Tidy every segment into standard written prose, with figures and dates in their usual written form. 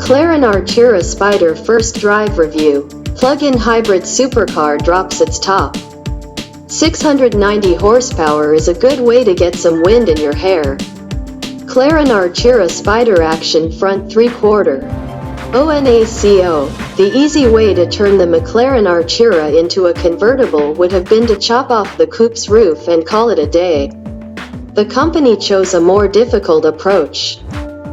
McLaren Artura Spider first drive review. Plug-in hybrid supercar drops its top. 690 horsepower is a good way to get some wind in your hair. McLaren Artura Spider action front 3/4. ONACO. The easy way to turn the McLaren Artura into a convertible would have been to chop off the coupe's roof and call it a day. The company chose a more difficult approach.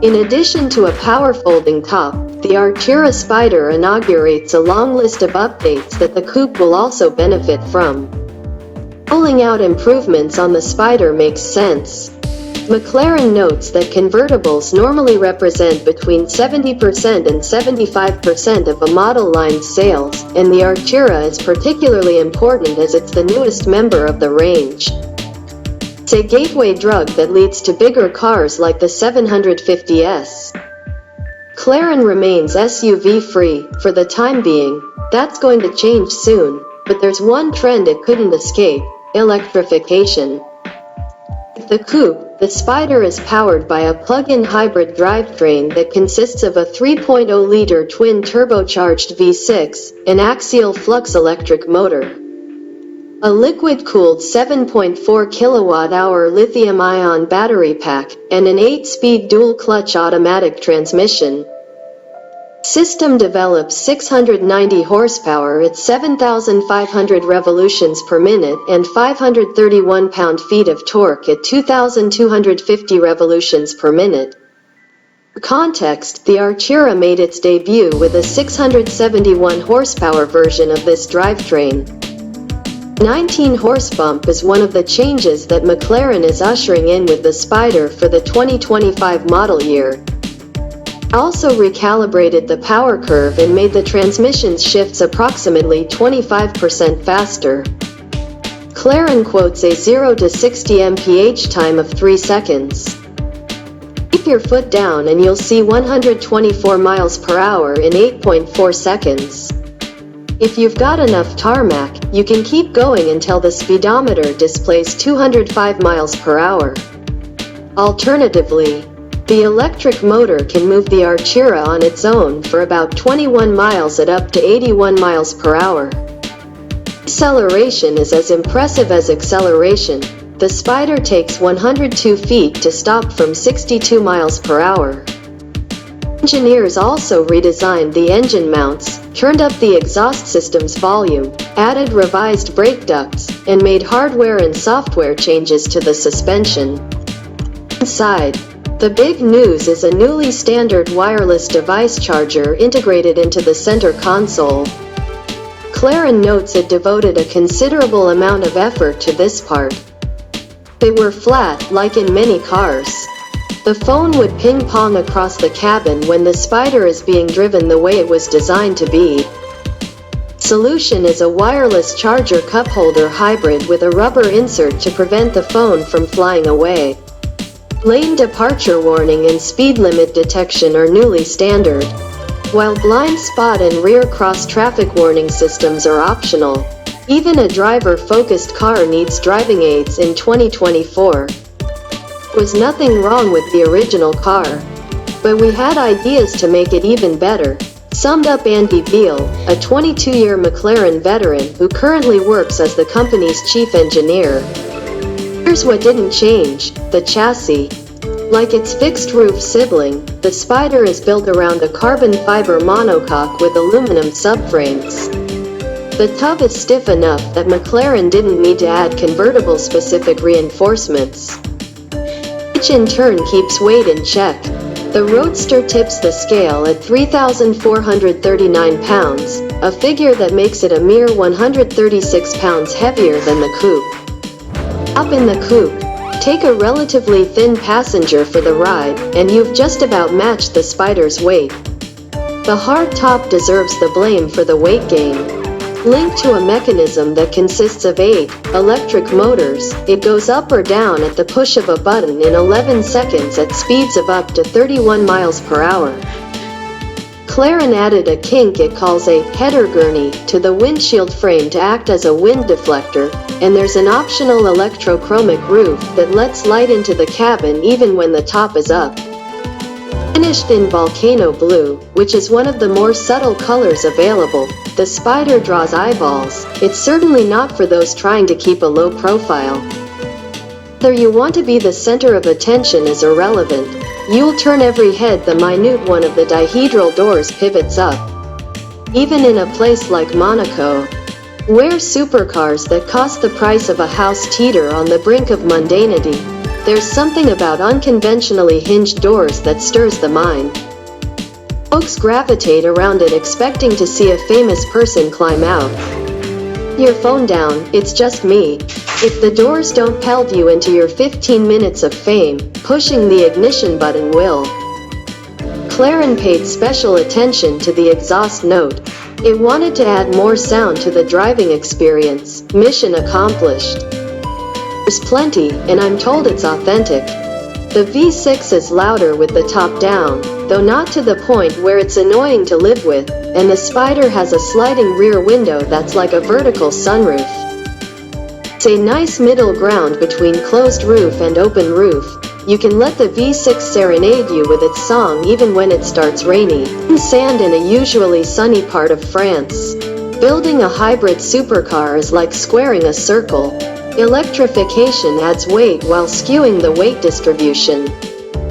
In addition to a power folding top, the Artura Spider inaugurates a long list of updates that the coupe will also benefit from. Rolling out improvements on the Spider makes sense. McLaren notes that convertibles normally represent between 70% and 75% of a model line's sales, and the Artura is particularly important as it's the newest member of the range. It's a gateway drug that leads to bigger cars like the 750S. McLaren remains SUV-free for the time being. That's going to change soon, but there's one trend it couldn't escape: electrification. With the coupe, the Spider is powered by a plug-in hybrid drivetrain that consists of a 3.0-liter twin-turbocharged V6, an axial flux electric motor, a liquid-cooled 7.4 kWh lithium-ion battery pack, and an 8-speed dual-clutch automatic transmission. System develops 690 horsepower at 7,500 revolutions per minute and 531 pound-feet of torque at 2,250 revolutions per minute. For context, the Artura made its debut with a 671 horsepower version of this drivetrain. 19 horse bump is one of the changes that McLaren is ushering in with the Spider for the 2025 model year. Also recalibrated the power curve and made the transmission's shifts approximately 25% faster. McLaren quotes a 0 to 60 mph time of 3 seconds. Keep your foot down and you'll see 124 miles per hour in 8.4 seconds. If you've got enough tarmac, you can keep going until the speedometer displays 205 miles per hour. Alternatively, the electric motor can move the Artura on its own for about 21 miles at up to 81 miles per hour. Deceleration is as impressive as acceleration. The Spider takes 102 feet to stop from 62 miles per hour. Engineers also redesigned the engine mounts, turned up the exhaust system's volume, added revised brake ducts, and made hardware and software changes to the suspension. Inside, the big news is a newly standard wireless device charger integrated into the center console. McLaren notes it devoted a considerable amount of effort to this part. They were flat, like in many cars. The phone would ping-pong across the cabin when the Spider is being driven the way it was designed to be. Solution is a wireless charger cup holder hybrid with a rubber insert to prevent the phone from flying away. Lane departure warning and speed limit detection are newly standard, while blind spot and rear cross-traffic warning systems are optional. Even a driver-focused car needs driving aids in 2024. There was nothing wrong with the original car, but we had ideas to make it even better, summed up Andy Beale, a 22-year McLaren veteran who currently works as the company's chief engineer. Here's what didn't change: the chassis. Like its fixed-roof sibling, the Spider is built around a carbon fiber monocoque with aluminum subframes. The tub is stiff enough that McLaren didn't need to add convertible-specific reinforcements, which in turn keeps weight in check. The Roadster tips the scale at 3,439 pounds, a figure that makes it a mere 136 pounds heavier than the coupe. Up in the coupe, take a relatively thin passenger for the ride, and you've just about matched the Spider's weight. The hard top deserves the blame for the weight gain. Linked to a mechanism that consists of 8 electric motors, it goes up or down at the push of a button in 11 seconds at speeds of up to 31 miles per hour. McLaren added a kink it calls a header gurney to the windshield frame to act as a wind deflector, and there's an optional electrochromic roof that lets light into the cabin even when the top is up. And Finished in volcano blue, which is one of the more subtle colors available, the Spider draws eyeballs. It's certainly not for those trying to keep a low profile. Whether you want to be the center of attention is irrelevant. You'll turn every head the minute one of the dihedral doors pivots up. Even in a place like Monaco, where supercars that cost the price of a house teeter on the brink of mundanity, there's something about unconventionally hinged doors that stirs the mind. Folks gravitate around it expecting to see a famous person climb out. Your phone down, it's just me. If the doors don't pelt you into your 15 minutes of fame, pushing the ignition button will. McLaren paid special attention to the exhaust note. It wanted to add more sound to the driving experience. Mission accomplished. There's plenty, and I'm told it's authentic. The V6 is louder with the top down, though not to the point where it's annoying to live with, and the Spider has a sliding rear window that's like a vertical sunroof. It's a nice middle ground between closed roof and open roof. You can let the V6 serenade you with its song even when it starts rainy. Sand in a usually sunny part of France. Building a hybrid supercar is like squaring a circle. Electrification adds weight while skewing the weight distribution,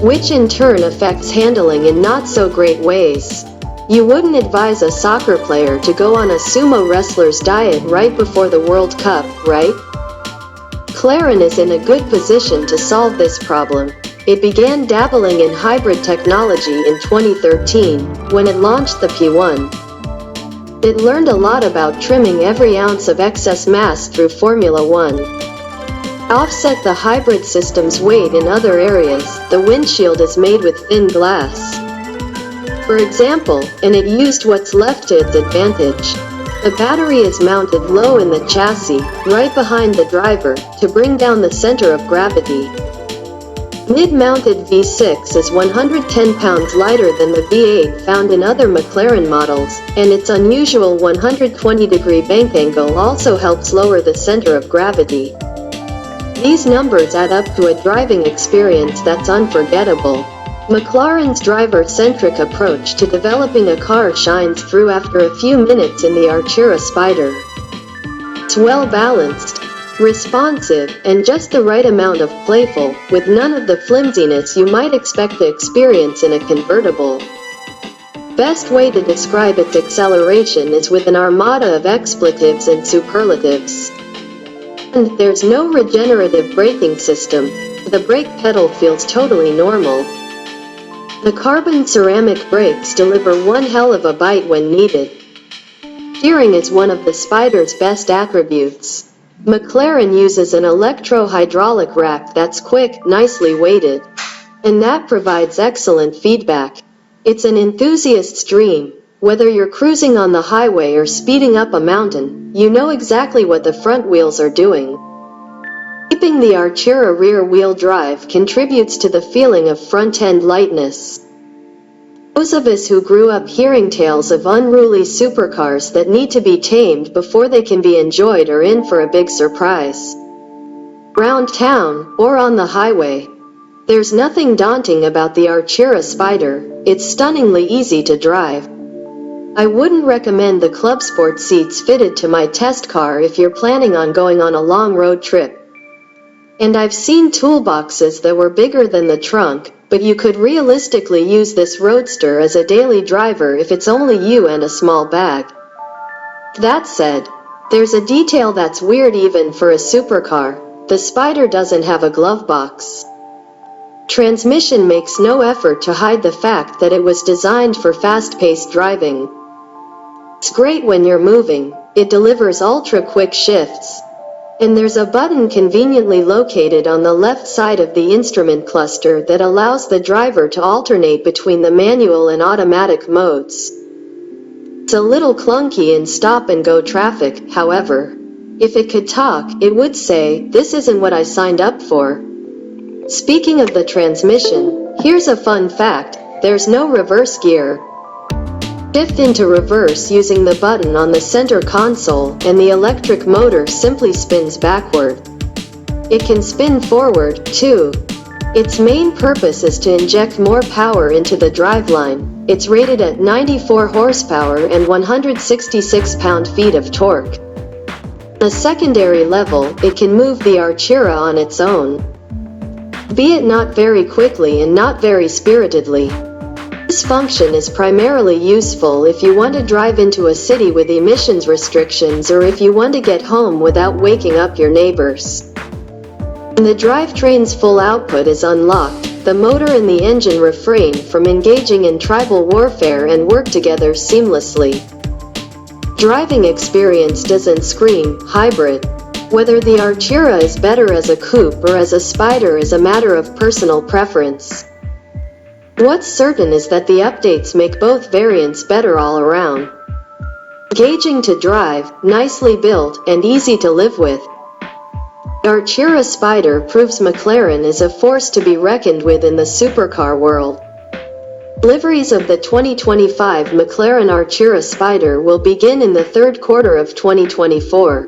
which in turn affects handling in not so great ways. You wouldn't advise a soccer player to go on a sumo wrestler's diet right before the World Cup, right? McLaren is in a good position to solve this problem. It began dabbling in hybrid technology in 2013, when it launched the P1. It learned a lot about trimming every ounce of excess mass through Formula One. Offset the hybrid system's weight in other areas. The windshield is made with thin glass, for example, and it used what's left to its advantage. The battery is mounted low in the chassis, right behind the driver, to bring down the center of gravity. Mid-mounted V6 is 110 pounds lighter than the V8 found in other McLaren models, and its unusual 120-degree bank angle also helps lower the center of gravity. These numbers add up to a driving experience that's unforgettable. McLaren's driver-centric approach to developing a car shines through after a few minutes in the Artura Spider. It's well-balanced, responsive, and just the right amount of playful, with none of the flimsiness you might expect to experience in a convertible. Best way to describe its acceleration is with an armada of expletives and superlatives. And there's no regenerative braking system. The brake pedal feels totally normal. The carbon ceramic brakes deliver one hell of a bite when needed. Steering is one of the Spider's best attributes. McLaren uses an electro-hydraulic rack that's quick, nicely weighted, and that provides excellent feedback. It's an enthusiast's dream. Whether you're cruising on the highway or speeding up a mountain, you know exactly what the front wheels are doing. Keeping the Artura rear-wheel drive contributes to the feeling of front-end lightness. Those of us who grew up hearing tales of unruly supercars that need to be tamed before they can be enjoyed are in for a big surprise. Around town, or on the highway, there's nothing daunting about the Artura Spider. It's stunningly easy to drive. I wouldn't recommend the Club Sport seats fitted to my test car if you're planning on going on a long road trip. And I've seen toolboxes that were bigger than the trunk, but you could realistically use this roadster as a daily driver if it's only you and a small bag. That said, there's a detail that's weird even for a supercar. The Spider doesn't have a glove box. Transmission makes no effort to hide the fact that it was designed for fast-paced driving. It's great when you're moving. It delivers ultra-quick shifts. And there's a button conveniently located on the left side of the instrument cluster that allows the driver to alternate between the manual and automatic modes. It's a little clunky in stop-and-go traffic, however. If it could talk, it would say, "This isn't what I signed up for." Speaking of the transmission, here's a fun fact: there's no reverse gear. Shift into reverse using the button on the center console, and the electric motor simply spins backward. It can spin forward, too. Its main purpose is to inject more power into the driveline. It's rated at 94 horsepower and 166 pound-feet of torque. On a secondary level, it can move the Artura on its own, be it not very quickly and not very spiritedly. This function is primarily useful if you want to drive into a city with emissions restrictions or if you want to get home without waking up your neighbors. When the drivetrain's full output is unlocked, the motor and the engine refrain from engaging in tribal warfare and work together seamlessly. Driving experience doesn't scream hybrid. Whether the Artura is better as a coupe or as a Spider is a matter of personal preference. What's certain is that the updates make both variants better all around. Engaging to drive, nicely built, and easy to live with. The Artura Spider proves McLaren is a force to be reckoned with in the supercar world. Deliveries of the 2025 McLaren Artura Spider will begin in the third quarter of 2024.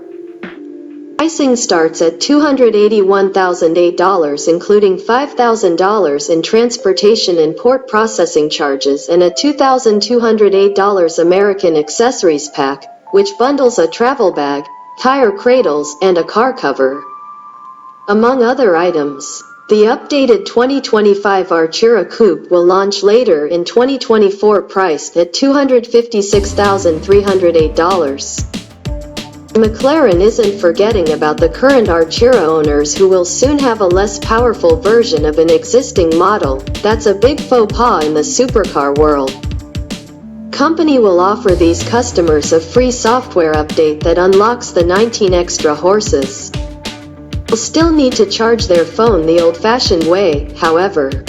Pricing starts at $281,008, including $5,000 in transportation and port processing charges and a $2,208 American accessories pack, which bundles a travel bag, tire cradles, and a car cover, among other items. The updated 2025 Artura Coupe will launch later in 2024, priced at $256,308. McLaren isn't forgetting about the current Artura owners who will soon have a less powerful version of an existing model. That's a big faux pas in the supercar world. Company will offer these customers a free software update that unlocks the 19 extra horses. They'll still need to charge their phone the old-fashioned way, however.